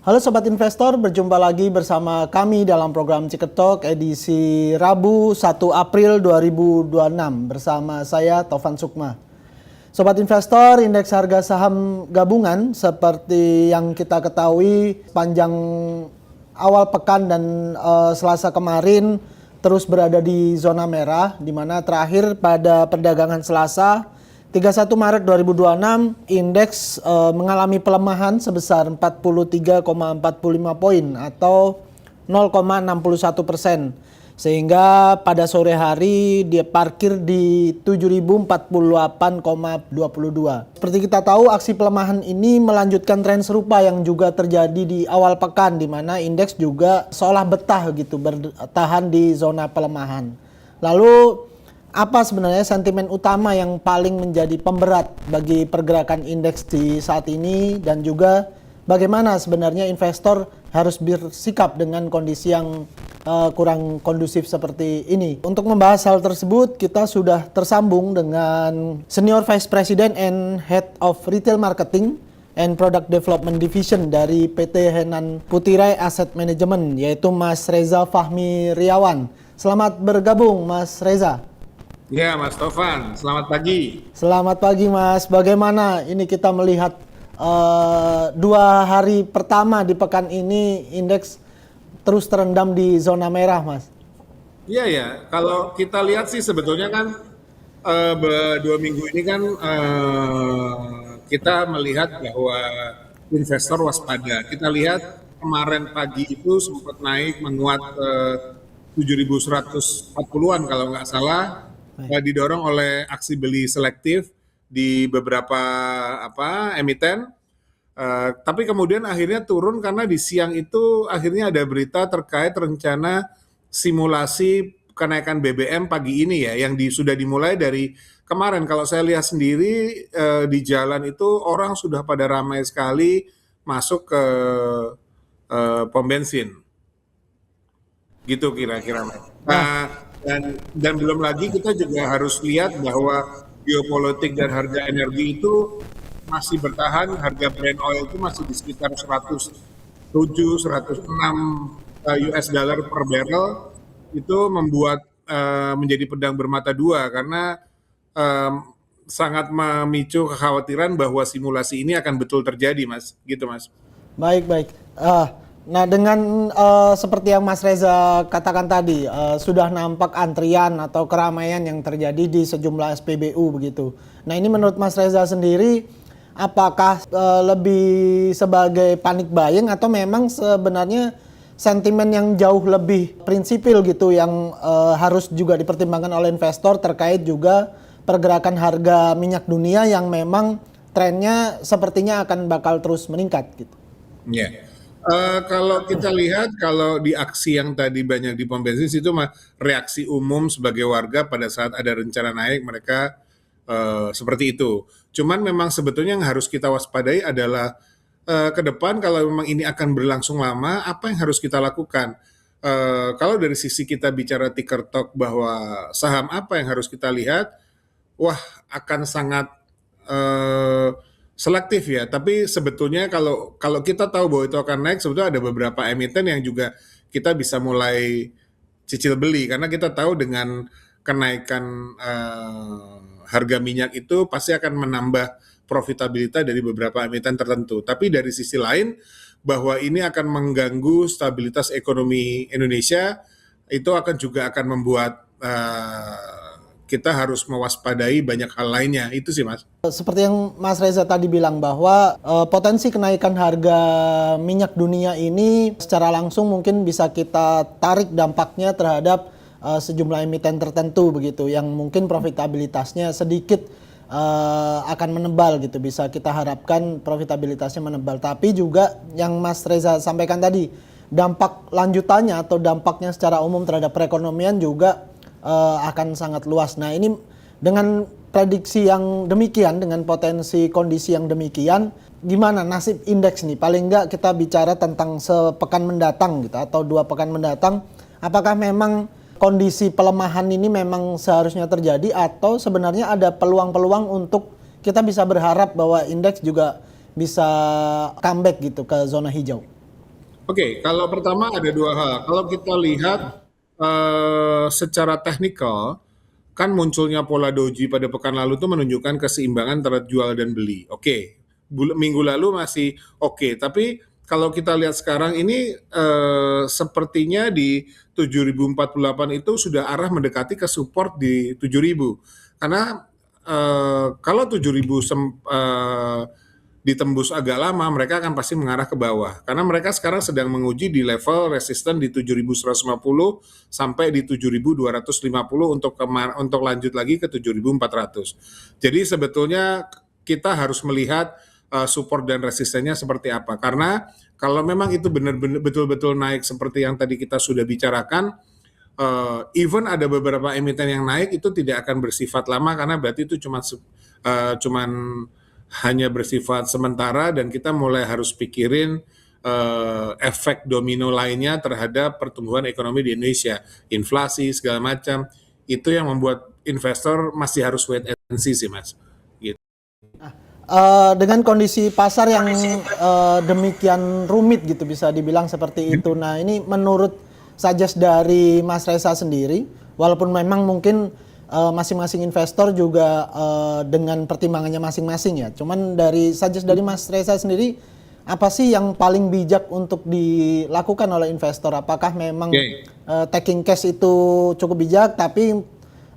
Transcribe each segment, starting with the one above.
Halo Sobat Investor, berjumpa lagi bersama kami dalam program Ciketok edisi Rabu 1 April 2026 bersama saya Taufan Sukma. Sobat Investor, indeks harga saham gabungan seperti yang kita ketahui panjang awal pekan dan Selasa kemarin terus berada di zona merah, di mana terakhir pada perdagangan Selasa 31 Maret 2026 indeks mengalami pelemahan sebesar 43,45 poin atau 0,61%, sehingga pada sore hari dia parkir di 7048,22. Seperti kita tahu, aksi pelemahan ini melanjutkan tren serupa yang juga terjadi di awal pekan, di mana indeks juga seolah betah gitu bertahan di zona pelemahan. Lalu apa sebenarnya sentimen utama yang paling menjadi pemberat bagi pergerakan indeks di saat ini, dan juga bagaimana sebenarnya investor harus bersikap dengan kondisi yang kurang kondusif seperti ini? Untuk membahas hal tersebut, kita sudah tersambung dengan Senior Vice President and Head of Retail Marketing and Product Development Division dari PT Henan Putirai Asset Management, yaitu Mas Reza Fahmi Riawan. Selamat bergabung Mas Reza. Ya, Mas Taufan, selamat pagi. Selamat pagi Mas, bagaimana ini kita melihat 2 hari pertama di pekan ini indeks terus terendam di zona merah Mas? Iya ya, kalau kita lihat sih sebetulnya kan 2 minggu ini kan kita melihat bahwa investor waspada. Kita lihat kemarin pagi itu sempat naik menguat 7.140-an kalau nggak salah. Didorong oleh aksi beli selektif di beberapa emiten, tapi kemudian akhirnya turun karena di siang itu akhirnya ada berita terkait rencana simulasi kenaikan BBM pagi ini ya, yang sudah dimulai dari kemarin. Kalau saya lihat sendiri di jalan itu orang sudah pada ramai sekali masuk ke pom bensin, gitu kira-kira. Dan belum lagi kita juga harus lihat bahwa geopolitik dan harga energi itu masih bertahan. Harga Brent oil itu masih di sekitar 107, 106 US dollar per barrel. Itu membuat menjadi pedang bermata dua karena sangat memicu kekhawatiran bahwa simulasi ini akan betul terjadi, Mas. Gitu, Mas. Baik. Nah, dengan seperti yang Mas Reza katakan tadi, sudah nampak antrian atau keramaian yang terjadi di sejumlah SPBU begitu. Nah, ini menurut Mas Reza sendiri, apakah lebih sebagai panic buying atau memang sebenarnya sentimen yang jauh lebih prinsipil gitu yang harus juga dipertimbangkan oleh investor terkait juga pergerakan harga minyak dunia yang memang trennya sepertinya akan bakal terus meningkat gitu? Iya. Kalau kita lihat, kalau di aksi yang tadi banyak di pom bensin itu reaksi umum sebagai warga pada saat ada rencana naik mereka seperti itu. Cuman memang sebetulnya yang harus kita waspadai adalah ke depan kalau memang ini akan berlangsung lama, apa yang harus kita lakukan? Kalau dari sisi kita bicara ticker talk bahwa saham apa yang harus kita lihat, wah akan sangat selektif ya, tapi sebetulnya kalau kita tahu bahwa itu akan naik, sebetulnya ada beberapa emiten yang juga kita bisa mulai cicil beli, karena kita tahu dengan kenaikan harga minyak itu pasti akan menambah profitabilitas dari beberapa emiten tertentu. Tapi dari sisi lain, bahwa ini akan mengganggu stabilitas ekonomi Indonesia, itu juga akan membuat kita harus mewaspadai banyak hal lainnya. Itu sih, Mas. Seperti yang Mas Reza tadi bilang bahwa potensi kenaikan harga minyak dunia ini secara langsung mungkin bisa kita tarik dampaknya terhadap sejumlah emiten tertentu begitu, yang mungkin profitabilitasnya sedikit akan menebal gitu. Bisa kita harapkan profitabilitasnya menebal. Tapi juga yang Mas Reza sampaikan tadi, dampak lanjutannya atau dampaknya secara umum terhadap perekonomian juga akan sangat luas. Nah, ini dengan prediksi yang demikian, dengan potensi kondisi yang demikian, gimana nasib indeks nih? Paling enggak kita bicara tentang sepekan mendatang gitu, atau 2 pekan mendatang, apakah memang kondisi pelemahan ini memang seharusnya terjadi, atau sebenarnya ada peluang-peluang untuk kita bisa berharap bahwa indeks juga bisa comeback gitu ke zona hijau? Oke, kalau pertama ada dua hal. Kalau kita lihat secara teknikal, kan munculnya pola doji pada pekan lalu itu menunjukkan keseimbangan antara jual dan beli. Oke, minggu lalu masih oke, tapi kalau kita lihat sekarang ini sepertinya di 7.048 itu sudah arah mendekati ke support di 7.000. Karena kalau 7.000 ditembus agak lama, mereka akan pasti mengarah ke bawah. Karena mereka sekarang sedang menguji di level resisten di 7.150 sampai di 7.250 untuk lanjut lagi ke 7.400. Jadi sebetulnya kita harus melihat support dan resistennya seperti apa. Karena kalau memang itu benar-benar betul-betul naik seperti yang tadi kita sudah bicarakan, even ada beberapa emiten yang naik itu tidak akan bersifat lama karena berarti itu cuman hanya bersifat sementara dan kita mulai harus pikirin efek domino lainnya terhadap pertumbuhan ekonomi di Indonesia, inflasi segala macam, itu yang membuat investor masih harus wait and see sih Mas. Gitu. Dengan kondisi pasar yang demikian rumit gitu bisa dibilang seperti itu. Nah ini menurut suggest dari Mas Reza sendiri, walaupun memang mungkin masing-masing investor juga dengan pertimbangannya masing-masing ya. Cuman dari suggest dari Mas Reza sendiri, apa sih yang paling bijak untuk dilakukan oleh investor? Apakah memang taking cash itu cukup bijak, tapi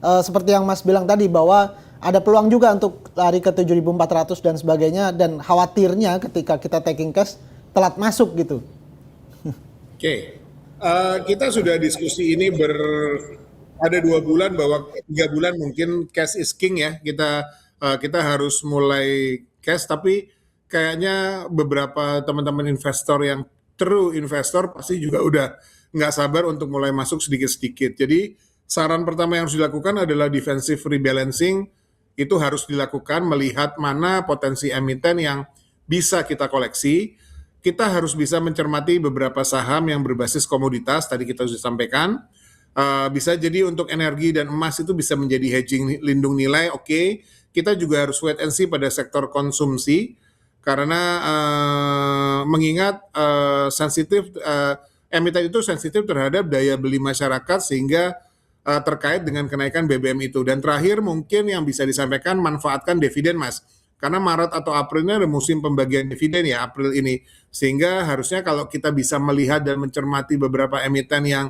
seperti yang Mas bilang tadi bahwa ada peluang juga untuk lari ke 7.400 dan sebagainya, dan khawatirnya ketika kita taking cash telat masuk gitu. Kita sudah diskusi ini ada 2 bulan bahwa 3 bulan mungkin cash is king ya, kita harus mulai cash, tapi kayaknya beberapa teman-teman investor yang true investor pasti juga udah nggak sabar untuk mulai masuk sedikit-sedikit. Jadi saran pertama yang harus dilakukan adalah defensive rebalancing. Itu harus dilakukan melihat mana potensi emiten yang bisa kita koleksi. Kita harus bisa mencermati beberapa saham yang berbasis komoditas, tadi kita sudah sampaikan. Bisa jadi untuk energi dan emas itu bisa menjadi hedging lindung nilai, oke. Kita juga harus wait and see pada sektor konsumsi, karena mengingat emiten itu sensitif terhadap daya beli masyarakat sehingga terkait dengan kenaikan BBM itu. Dan terakhir mungkin yang bisa disampaikan, manfaatkan dividen Mas. Karena Maret atau April ini ada musim pembagian dividen ya, April ini. Sehingga harusnya kalau kita bisa melihat dan mencermati beberapa emiten yang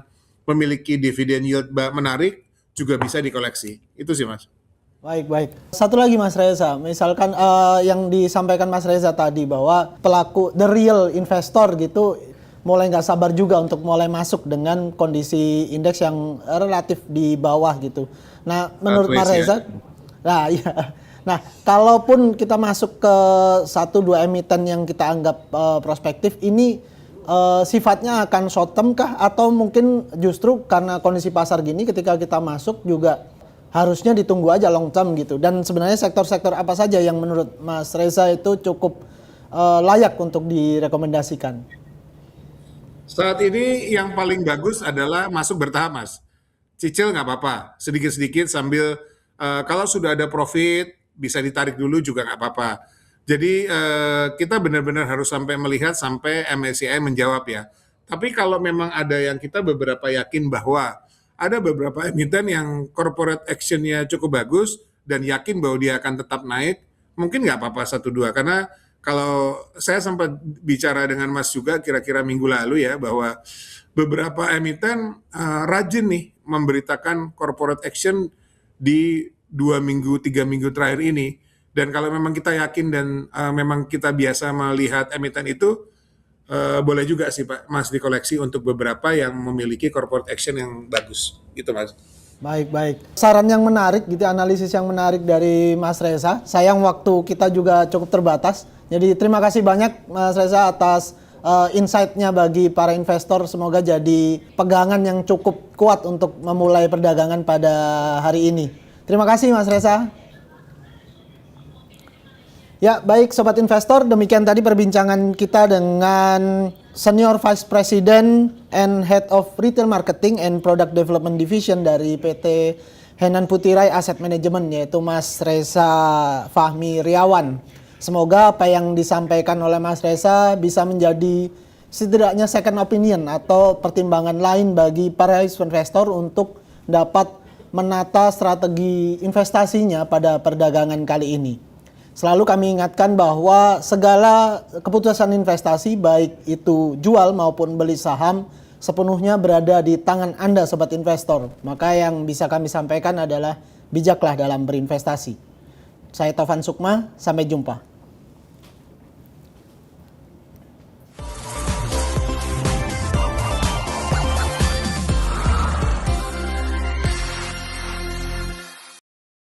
memiliki dividen yield menarik, juga bisa dikoleksi. Itu sih Mas. Baik. Satu lagi Mas Reza, misalkan yang disampaikan Mas Reza tadi bahwa pelaku, the real investor gitu, mulai nggak sabar juga untuk mulai masuk dengan kondisi indeks yang relatif di bawah gitu. Nah, menurut Mas Reza, nah kalaupun kita masuk ke 1-2 emiten yang kita anggap prospektif, ini sifatnya akan short term kah? Atau mungkin justru karena kondisi pasar gini ketika kita masuk juga harusnya ditunggu aja long term gitu. Dan sebenarnya sektor-sektor apa saja yang menurut Mas Reza itu cukup layak untuk direkomendasikan? Saat ini yang paling bagus adalah masuk bertahap Mas. Cicil nggak apa-apa, sedikit-sedikit sambil kalau sudah ada profit bisa ditarik dulu juga nggak apa-apa. Jadi kita benar-benar harus sampai melihat sampai MSCI menjawab ya. Tapi kalau memang ada yang kita beberapa yakin bahwa ada beberapa emiten yang corporate action-nya cukup bagus dan yakin bahwa dia akan tetap naik, mungkin nggak apa-apa 1-2. Karena kalau saya sempat bicara dengan Mas juga kira-kira minggu lalu ya, bahwa beberapa emiten rajin nih memberitakan corporate action di 2 minggu, 3 minggu terakhir ini. Dan kalau memang kita yakin dan memang kita biasa melihat emiten itu, boleh juga sih Pak Mas dikoleksi untuk beberapa yang memiliki corporate action yang bagus. Gitu Mas. Baik. Saran yang menarik gitu, analisis yang menarik dari Mas Reza. Sayang waktu kita juga cukup terbatas. Jadi terima kasih banyak Mas Reza atas insight-nya bagi para investor. Semoga jadi pegangan yang cukup kuat untuk memulai perdagangan pada hari ini. Terima kasih Mas Reza. Ya, baik Sobat Investor, demikian tadi perbincangan kita dengan Senior Vice President and Head of Retail Marketing and Product Development Division dari PT Henan Putirai Asset Management, yaitu Mas Reza Fahmi Riawan. Semoga apa yang disampaikan oleh Mas Reza bisa menjadi setidaknya second opinion atau pertimbangan lain bagi para investor untuk dapat menata strategi investasinya pada perdagangan kali ini. Selalu kami ingatkan bahwa segala keputusan investasi baik itu jual maupun beli saham sepenuhnya berada di tangan Anda sobat investor. Maka yang bisa kami sampaikan adalah bijaklah dalam berinvestasi. Saya Taufan Sukma, sampai jumpa.